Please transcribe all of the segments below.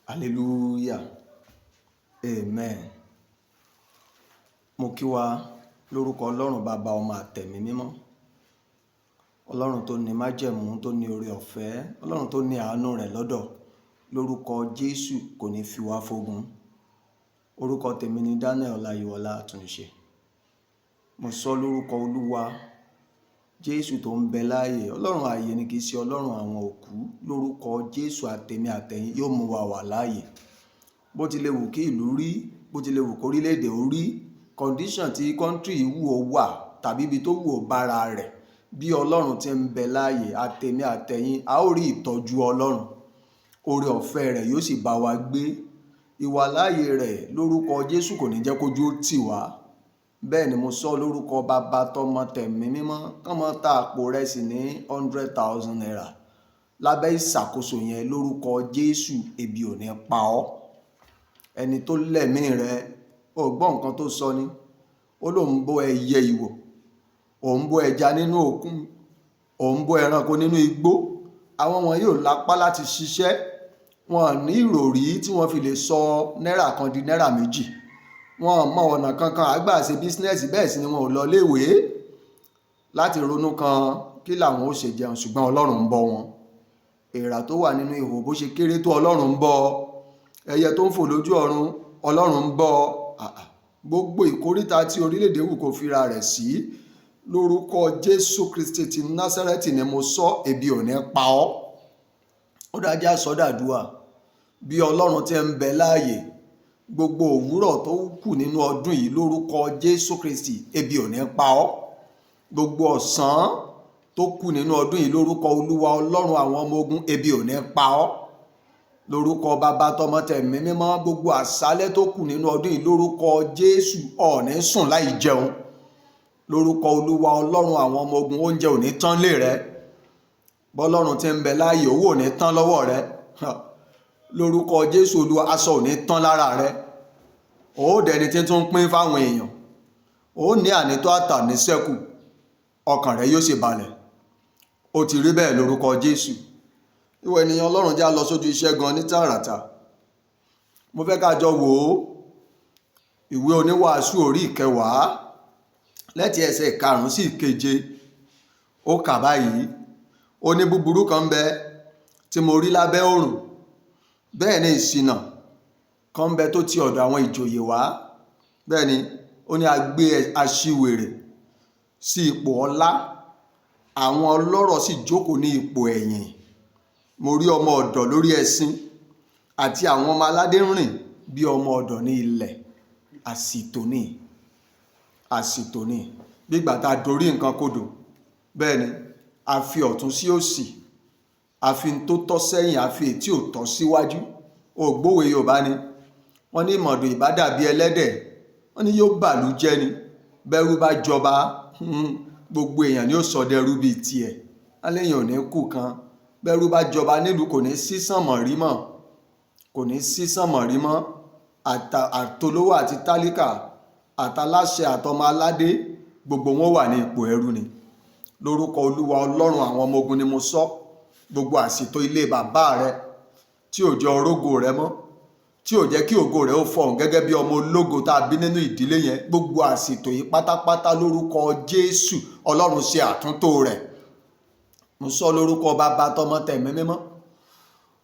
Hallelujah. Amen. Mo kí wa lórúkọ Ọlọ́run Bàbá Ọmọ àtẹ̀mí mímọ́. Ọlọ́run tó ní májẹ̀mú, tó ní oore ọ̀fẹ́, Ọlọ́run tó ní àánú rẹ̀ lọ́dọ̀. Lórúkọ Jésù kò ní fi wá fógun. Orúkọ tèmi ni Daniel Ọláyíwọlá Atunṣe. Mo sọ lórúkọ Olúwa Jésù tó ń bẹ láàyè. Ọlọ́run ààyè ni kì í ṣe Ọlọ́run àwọn òkú. Lórúkọ Jésù àtèmi àtẹ̀yin yóò mú wa wà láàyè. Bó ti lè wù kí ìlú rí, bó ti lè wù kó orílẹ̀-èdè ó rí, condition tí country wù ó wà tàbí ibi tó wù ó bára rẹ̀, bí Ọlọ́run ti ń bẹ láàyè àtèmi àtẹ̀yin, a ó rí ìtọ́jú Ọlọ́run. Oore ọ̀fẹ́ rẹ̀ yóò sì bá wa gbé. Ìwà láàyè rẹ̀ lórúkọ Jésù kò ní jẹ́ kójú ó tì wá. Bẹ́ẹ̀ ni mo sọ lórúkọ Bàbá tọmọ tẹ̀mí mímọ́, kán mọ́ ta àpò rẹ̀ sí ní 100,000 naira. Lábẹ́ ìṣàkóso yẹn lórúkọ Jésù, ebi ò ní pa ọ́. Ẹni tó lẹ̀mí rẹ̀, ó gbọ́ nǹkan tó sọ ni. Ó lóun bó ẹyẹ ìwò, òun bó ẹja nínú òkun, òun bó ẹranko nínú igbó. Àwọn wọn yóò lápá láti ṣiṣẹ́. Wọn ní ìròrí tí wọ́n fi lè sọ náírà kan di náírà méjì. Wọn mọ ọ̀nà kankan àgbà ṣe bísínẹ́sì, bẹ́ẹ̀ sì ni wọn ò lọ léèwé láti ronú kan kí làwọn ó ṣe jẹun, ṣùgbọ́n Ọlọ́run ń bọ́ wọn. Èèrà tó wà nínú ihò bó ṣe kéré tó, Ọlọ́run ń bọ́. Ẹyẹ tó ń fò lójú ọ̀run, Ọlọ́run ń bọ́. Gbogbo ìkóríta tí orílẹ̀-èdè wù kó fira rẹ̀ sí, lórúkọ Jésù Kristi ti Násárẹ́tì ni mo sọ, ebi ò ní pa ọ́. Ó dájá sọ́dàdúà. Bí Ọlọ́run ti ń bẹ láàyè, gbogbo òwúrọ̀ tó kù nínú ọdún yìí lórúkọ Jésù Kristi, ebi ò ní pa ọ́. Gbogbo ọ̀sán tó kù nínú ọdún yìí lórúkọ Olúwa Ọlọ́run àwọn ọmọ ogun, ebi ò ní pa ọ́. Lórúkọ Bàbá tọmọ tẹ̀mí mímọ́, gbogbo àṣálẹ́ tó kù nínú ọdún yìí lórúkọ Jésù, ò ní sùn láì jẹun. Lórúkọ Olúwa Ọlọ́run àwọn ọmọ ogun, oúnjẹ ò ní tán lé rẹ. Bọ́lọ́run ti ń bẹ láàyè, owó ò ní tán lọ́wọ́ rẹ. Lórúkọ Jésù Olúwa, aṣọ ò ní tán lára rẹ. Ó dẹni tí tún pín fáwọn èèyàn. Ó ní ànító àtà ní sẹ́kù. Ọkàn rẹ yóò sì balẹ̀. Ó ti rí bẹ́ẹ̀ lórúkọ Jésù. Ìwọ ènìyàn Ọlọ́run, já lọ sójú iṣẹ́ gan ní tààràtà. Mo fẹ́ ká jọ wò ó ìwé oníwàásù orí 10 láti ẹsẹ̀ 5 sí 7. Ó kà báyìí. Ó ní búburú kan bẹ tí mo rí lábẹ́ ọ̀run, bẹ́ẹ̀ ni ìṣìnà kan bẹ tó ti ọ̀dọ̀ àwọn ìjòyè wá. Bẹ́ẹ̀ ni ó ní a gbé aṣiwèrè sí ipò ọlá, àwọn ọlọ́rọ̀ sì jókòó ní ipò ẹ̀yìn. Mo rí ọmọ ọ̀dọ̀ lórí ẹṣin àti àwọn ọmọ aládé rìn bí ọmọ ọ̀dọ̀ ní ilẹ̀. Asito ni, Asito ni. Bí ìgbà tá a dorí nǹkan kodò. Bẹ́ẹ̀ ni a fi ọ̀tún sí òsì, a fi tó tọ́ sẹ́yìn, a fi ètí ò tọ́ síwájú. Ògbówe Yorùbá ni wọ́n ní ìmọ̀dò ìbá dàbí ẹlẹ́dẹ̀, wọ́n ní yóò bàlú jẹ́ ni. Bẹ́rú bá jọba, gbogbo èèyàn ni ó sọ dẹrú bíi tiẹ̀. Aléyàn ò ní kù kan. Bẹ́rú bá jọba nílùú, kò ní sí sànmọ̀rí mọ́, kò ní sí sànmọ̀rí mọ́. Àtolówó àti tálíkà, àtàláṣẹ àtọmọ aládé, gbogbo wọn wà ní ipò ẹrú ni. Lórúkọ Olúwa Ọlọ́run àwọn ọmọ ogun ni mo sọ. Gbogbo àsìtò ilé bàbá rẹ tí ò jẹ́ orógo rẹ mọ́, tí ò jẹ́ kí ògo rẹ ó fọhùn gẹ́gẹ́ bí ọmọ ológo tá a bí nínú ìdílé yẹn, gbogbo àsìtò yìí pátápátá lórúkọ Jésù, Ọlọ́run ṣe àtúntò rẹ̀. Mo sọ lórúkọ Bàbá tọmọ tẹ̀mí mímọ́,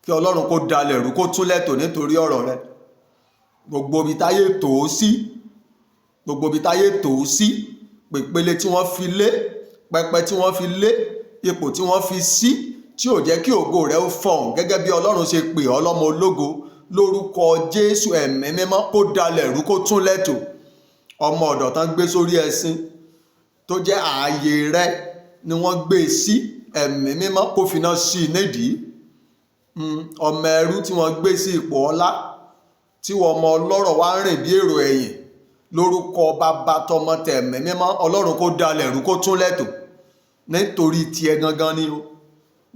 kí Ọlọ́run kó dalẹ̀ rú, kó tún lẹ́tò nítorí ọ̀rọ̀ rẹ. Gbogbo ibi táyé tò ó sí, gbogbo ibi táyé tò ó sí, pèpele tí wọ́n fi lé, pẹpẹ tí wọ́n fi lé, ipò tí wọ́n fi sí, tí ò jẹ́ kí ògo rẹ ó fọhùn gẹ́gẹ́ bí Ọlọ́run ṣe pè ọ́ lọ́mọ ológo. Lórúkọ Jésù ẹ̀mí mímọ́ kó dalẹ̀ rú, kó tún lẹ́tò. Ọmọ ọ̀dọ̀ tán gbé sórí ẹṣin tó jẹ́ ààyè rẹ ni wọ́n gbé sí. Ẹ̀mí mímọ́ kó finá sí nídìí. Ọmọ ẹrú tí wọ́n gbé sí ipò ọlá, tí wọ́n ọmọ ọlọ́rọ̀ wá ń rìn bí èrò ẹ̀yìn. Lórúkọ Bàbá tọmọ tẹ̀mí mímọ́, Ọlọ́run kó dalẹ̀ rú, kó tún lẹ́tò. Nítorí tiẹ̀ gangan ni o,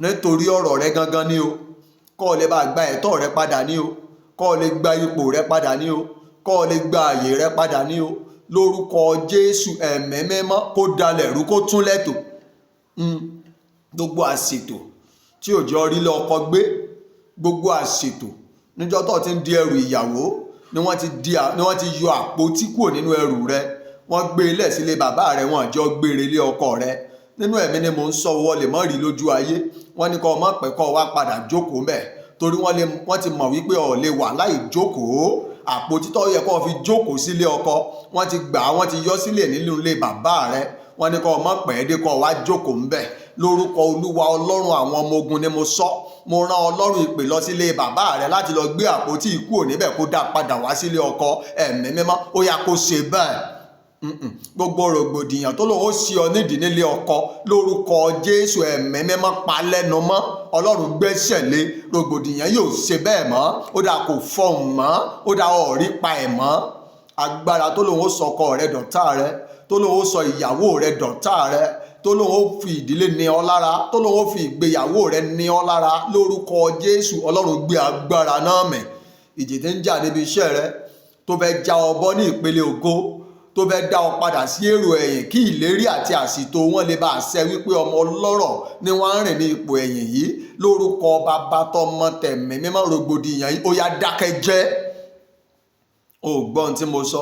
nítorí ọ̀rọ̀ rẹ gangan ni o. Kó o lè bá gba ẹ̀tọ́ rẹ padà ní o, kó o lè gba ipò rẹ padà ní o, kó o lè gba àyè rẹ padà ní o. Lórúkọ Jésù ẹ̀mí mímọ́ kó dalẹ̀ rú, kó tún lẹ́tò. Gbogbo àsìtò tí òjò orílẹ̀ ọkọ gbé, gbogbo àsìtò níjọ́ tó ti ń di ẹrù ìyàwó ni wọ́n ti yọ àpótí kúrò nínú ẹrù rẹ, wọ́n gbé ilẹ̀ sílé bàbá rẹ, wọ́n jọ gbére lé ọkọ rẹ. Nínú ẹ̀mí ni mò ń sọ, wọ́n lè mọ́ rí lójú ayé, wọ́n ní kó ọmọ pẹ́ kó wá padà jókòó ńbẹ̀ torí wọ́n ti mọ̀ wípé ò lè wà láì jókòó. Àpótí tó yẹ kó fi jókòó sílé ọkọ wọ́n ti gbà, wọ́n ti yọ sílẹ̀ nínú ilé bàbá rẹ, wọ́n ní kó ọmọ pẹ́ dé kó wá jókòó ńbẹ̀. Lórúkọ Olúwa Ọlọ́run àwọn ọmọ ogun ni mo sọ, mo rán Ọlọ́run ìpè lọ sílé bàbá rẹ láti lọ gbé àpótí ikú ò níbẹ̀ kó dá padà wá sílé ọkọ. Ẹ̀mí mímọ́ ó yá kó ṣe bẹ́ẹ̀. Gbogbo rògbòdìyàn tó lòun ó ṣí ọ nídìí nílé ọkọ, lórúkọ Jésù ẹ̀mí mímọ́ pa lẹ́nu mọ́. Ọlọ́run gbẹ́sẹ̀ lé, rògbòdìyàn yóò ṣe bẹ́ẹ̀ mọ́. Ó dà kò fọhùn mọ́, ó dà ọ̀rí pa ẹ̀ mọ́. Agbára tó lòun ó sọ ọkọ rẹ dọ̀tá rẹ, tó lòun ó sọ ìyàwó rẹ dọ̀tá rẹ, tó lòun ó fi ìdílé ní ọ lára, tó lòun ó fi ìgbéyàwó rẹ ní ọ lára, lórúkọ Jésù Ọlọ́run gbé agbára náà mì. Ìjì tí ń jà níbi iṣẹ́ rẹ tó fẹ́ já ọ bọ́ ní ìpele ògo, tó fẹ́ dá ọ padà sí èrò ẹ̀yìn kí ìlérí àti àsìtò wọn lè bá àṣẹ wípé ọmọ ọlọ́rọ̀ ni wọ́n ń rìn ní ipò ẹ̀yìn yìí, lórúkọ Bàbá tọmọ tẹ̀mí mímọ́, rògbòdìyàn yìí ó yá dákẹ́ jẹ́. O gbọ́n tí mo sọ,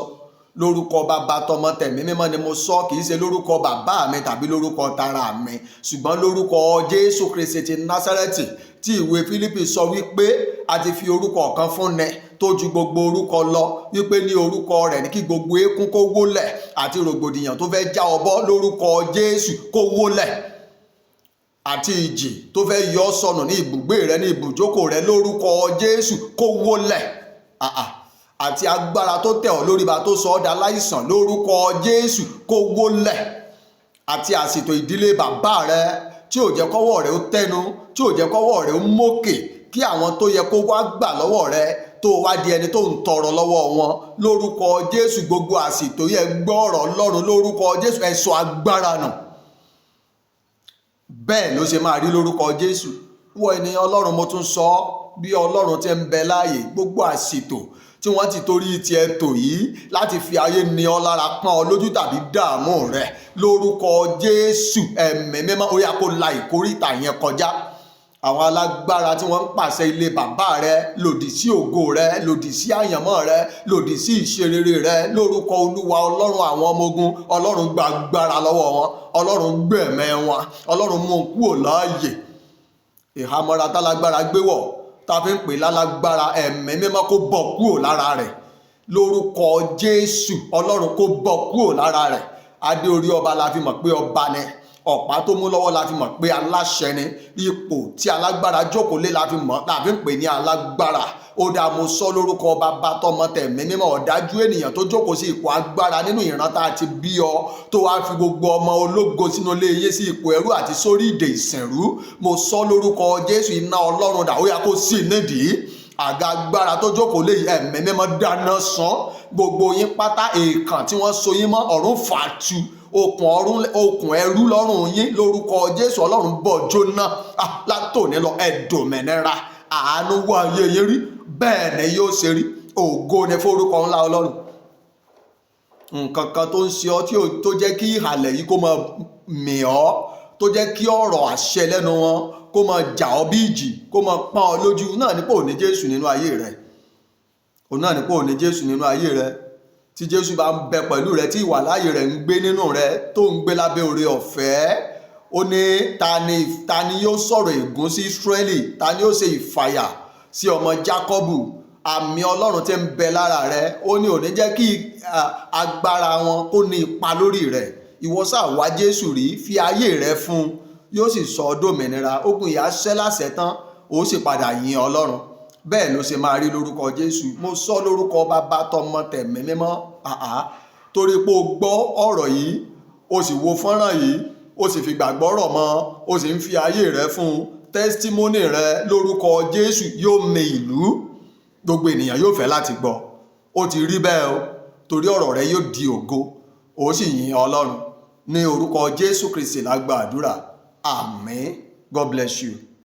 lórúkọ Bàbá tọmọ tẹ̀mí mímọ́ ni mo sọ, kì í ṣe lórúkọ bàbá mi tàbí lórúkọ tara mi, ṣùgbọ́n lórúkọ Jésù Kristi ti Násárẹ́tì, tí ìwé Fílípì sọ wípé a ti fi orúkọ kan fún ni tó ju gbogbo orúkọ lọ, wípé ní orúkọ rẹ̀ ní kí gbogbo eékún kó wólẹ̀, àti rògbòdìyàn tó fẹ́ já ọ bọ́ lórúkọ Jésù kó wólẹ̀, àti ìjì tó fẹ́ yọ ọ́ sọnù ní ibùgbé rẹ, ní ibùjókòó rẹ, lórúkọ Jésù kó wólẹ̀. Àti agbára tó tẹ̀ ọ́ lórí ba tó sọ ọ́ dà láìsàn, lórúkọ Jésù kó wólẹ̀. Àti àsìtò ìdílé bàbá rẹ tí ò jẹ́ kọ́wọ́ rẹ ó tẹnu, tí ò jẹ́ kọ́wọ́ rẹ ó mókè, kí àwọn tó yẹ kó wá gbà lọ́wọ́ rẹ tó wá di ẹni tó ń tọrọ lọ́wọ́ wọn, lórúkọ Jésù gbogbo àsìtò yẹ gbọ́ ọ̀rọ̀ Ọlọ́run, lórúkọ Jésù ẹ sọ agbára nù. Bẹ́ẹ̀ ló ṣe máa rí lórúkọ Jésù. Wọ ènìyàn Ọlọ́run, mo tún sọ bí Ọlọ́run ti ń bẹ láàyè, gbogbo àsìtò tí wọ́n ti torí ti ẹ̀tò yìí láti fi ayé ní ọ lára, pọ́n ọ lójú tàbí dààmú rẹ, lórúkọ Jésù ẹ̀mí mímọ́ ó yá kó la ìkórìtà yẹn kọjá. Àwọn alágbára tí wọ́n ń pàṣẹ ilé bàbá rẹ lòdì sí ògo rẹ, lòdì sí àyànmọ́ rẹ, lòdì sí ìṣerere rẹ, lórúkọ Olúwa Ọlọ́run àwọn ọmọ ogun, Ọlọ́run gba agbára lọ́wọ́ wọn, Ọlọ́run gbẹ̀mẹ́ wọn, Ọlọ́run mú un kúrò láàyè. Ìhámọ́ra tálágbára gbé wọ̀ tá a fi ń pè lálágbára, ẹ̀mí mímọ́ kó bọ́ kúrò lára rẹ̀, lórúkọ Jésù Ọlọ́run kó bọ́ kúrò lára rẹ̀. Adé orí ọba la fi mọ̀ pé ọba ni, ọ̀pá tó mú lọ́wọ́ la fi mọ̀ pé aláṣẹ ni, ipò tí alágbára jókòó lé la fi ń pè ní alágbára. Ó dá mo sọ lórúkọ Bàbá tọmọ tẹ̀mí mímọ́, ọ̀dájú ènìyàn tó jókòó sí ipò agbára nínú ìran tá a ti bí ọ, tó wá fi gbogbo ọmọ ológo sínú ilé yé sí ipò ẹrú àti sórí ìdè ìsìnrú, mo sọ lórúkọ Jésù iná Ọlọ́run dà ó yá kó sì nídìí. Àga agbára tó jókòó lé ẹ̀mí mímọ́ dáná sán gbogbo yín pátá, èèkàn tí wọ́n so yín mọ́ ọ̀run fàtu, okùn ẹrú lọ́rùn yín, lórúkọ Jésù Ọlọ́run bọ̀ jóná. Látòní lọ ẹ̀dòmìnira, àánú wá ayé yín rí, bẹ́ẹ̀ ni yóò ṣe rí. Ògo ni forúkọ ńlá Ọlọ́run. Nǹkan kan tó ń ṣe ọ tó jẹ́ kí ìhàlẹ̀ yìí kó máa mì ọ́, tó jẹ́ kí ọ̀rọ̀ àṣẹ lẹ́nu wọn kó máa jà ọ́ bí ìjì, kó máa pọ́n ọ lójú, náà ní pé ò ní Jésù nínú ayé rẹ. Òun náà ní pé ò ní Jésù nínú ayé rẹ. Tí Jésù bá ń bẹ pẹ̀lú rẹ, tí ìwàláàyè rẹ̀ ń gbé nínú rẹ, tó ń gbé lábẹ́ oore ọ̀fẹ́, ó ní ta ni yóò sọ̀rọ̀ ègún sí Ísírẹ́lì, ta ni yóò ṣe ìfàyà sí ọmọ Jákọ́bù. Àmì Ọlọ́run tí ń bẹ lára rẹ, ó ní ò ní jẹ́ kí agbára wọn kó ní ipa lórí rẹ. Ìwọ sáà wá Jésù rí, fi ayé rẹ fún, yóò sì sọ ọ́ dòmìnira. Ogun ìyà ṣẹ́ láṣẹ tán, ó sì padà yin Ọlọ́run. Bẹ́ẹ̀ ló ṣe máa rí lórúkọ Jésù. Mo sọ lórúkọ Bàbá tọmọ tẹ̀mí mímọ́, torí pé o gbọ́ ọ̀rọ̀ yìí, o sì wo fọ́nrán yìí, o sì fi gbàgbọ́ rọ̀ mọ́, o sì ń fi ayé rẹ fún, tẹ́sítímọ́nì rẹ lórúkọ Jésù yóò mì ìlú. Gbogbo ènìyàn yóò fẹ́ láti gbọ́. Ó ti rí bẹ́ẹ̀ o, torí ọ̀rọ̀ rẹ yóò di ògo, ó sì yin Ọlọ́run. Ní orúkọ Jésù Kristi la gba àdúrà. Àmín. God bless you.